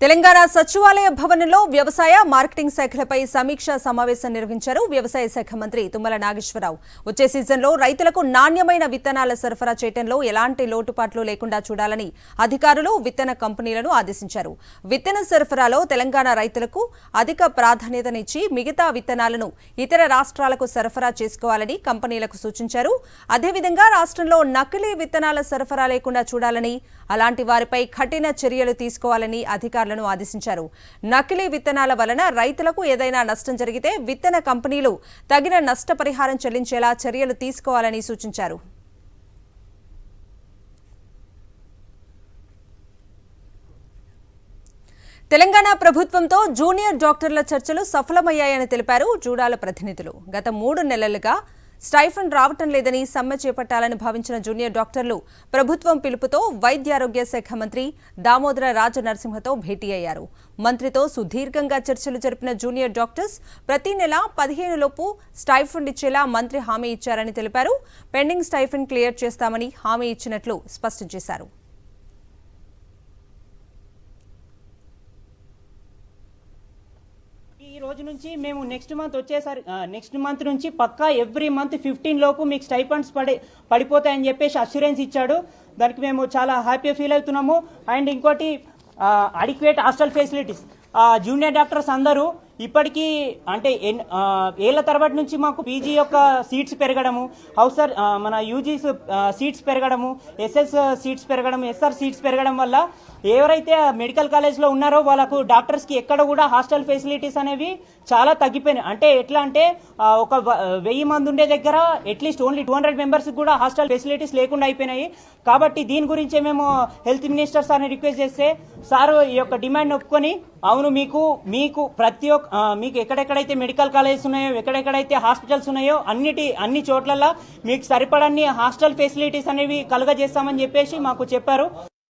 తెలంగాణ సచివాలయ భవనంలో వ్యవసాయ మార్కెటింగ్ శాఖలపై సమీక్షా సమావేశం నిర్వహించారు వ్యవసాయ శాఖ మంత్రి తుమ్మల నాగేశ్వరరావు. వచ్చే సీజన్లో రైతులకు నాణ్యమైన విత్తనాల సరఫరా చేయడంలో ఎలాంటి లోటుపాట్లు లేకుండా చూడాలని అధికారులు విత్తన కంపెనీలను ఆదేశించారు. విత్తన సరఫరాలో తెలంగాణ రైతులకు అధిక ప్రాధాన్యతనిచ్చి మిగతా విత్తనాలను ఇతర రాష్ట్రాలకు సరఫరా చేసుకోవాలని కంపెనీలకు సూచించారు. అదేవిధంగా రాష్ట్రంలో నకిలీ విత్తనాల సరఫరా లేకుండా చూడాలని, అలాంటి వారిపై కఠిన చర్యలు తీసుకోవాలని అధికారులను ఆదేశించారు. నకిలీ విత్తనాల వలన రైతులకు ఏదైనా నష్టం జరిగితే విత్తన కంపెనీలు తగిన నష్టపరిహారం చెల్లించేలా చర్యలు తీసుకోవాలని సూచించారు. తెలంగాణ ప్రభుత్వంతో జూనియర్ డాక్టర్ల చర్చలు సఫలమయ్యాయని తెలిపారు జూడాల ప్రతినిధులు. గత 3 నెలలుగా స్టైఫండ్ రావటం లేదని సమ్మె చేపట్టాలని భావించిన జూనియర్ డాక్టర్లు ప్రభుత్వం పిలుపుతో వైద్యారోగ్య శాఖ మంత్రి దామోదర రాజనరసింహతో భేటీ అయ్యారు. మంత్రితో సుదీర్ఘంగా చర్చలు జరిపిన జూనియర్ డాక్టర్స్ ప్రతి నెల 15 లోపు స్టైఫండ్ ఇచ్చేలా మంత్రి హామీ ఇచ్చారని తెలిపారు. పెండింగ్ స్టైఫండ్ క్లియర్ చేస్తామని హామీ ఇచ్చినట్లు స్పష్టం చేశారు. ఈ రోజు నుంచి మేము నెక్స్ట్ మంత్ నుంచి పక్కా ఎవ్రీ మంత్ 15 లోపు మీకు స్టైఫండ్స్ పడిపోతాయని చెప్పేసి అష్యూరెన్స్ ఇచ్చాడు. దానికి మేము చాలా హ్యాపీ ఫీల్ అవుతున్నాము. అండ్ ఇంకోటి adequate hostel facilities. Junior doctors అందరూ ఇప్పటికీ అంటే ఏళ్ల తరబడి నుంచి మాకు పీజీ యొక్క సీట్స్ పెరగడము, మన యూజీ సీట్స్ పెరగడము, ఎస్ఎస్ సీట్స్ పెరగడం, ఎస్ఆర్ సీట్స్ పెరగడం వల్ల ఎవరైతే మెడికల్ కాలేజ్లో ఉన్నారో వాళ్ళకు డాక్టర్స్కి ఎక్కడ కూడా హాస్టల్ ఫెసిలిటీస్ అనేవి చాలా తగ్గిపోయినాయి. అంటే ఎట్లా అంటే ఒక 1000 మంది ఉండే దగ్గర అట్లీస్ట్ ఓన్లీ 200 మెంబర్స్ కూడా హాస్టల్ ఫెసిలిటీస్ లేకుండా అయిపోయినాయి. కాబట్టి దీని గురించే మేము హెల్త్ మినిస్టర్ సార్ని రిక్వెస్ట్ చేస్తే సార్ ఈ యొక్క డిమాండ్ ఒప్పుకొని అవును మీకు ప్రతి ఒక్క మీకు ఎక్కడెక్కడైతే మెడికల్ కాలేజెస్ ఉన్నాయో, ఎక్కడెక్కడైతే హాస్పిటల్స్ ఉన్నాయో అన్ని చోట్లలో మీకు సరిపడన్ని హాస్టల్ ఫెసిలిటీస్ అనేవి కలుగజేస్తామని చెప్పేసి మాకు చెప్పారు.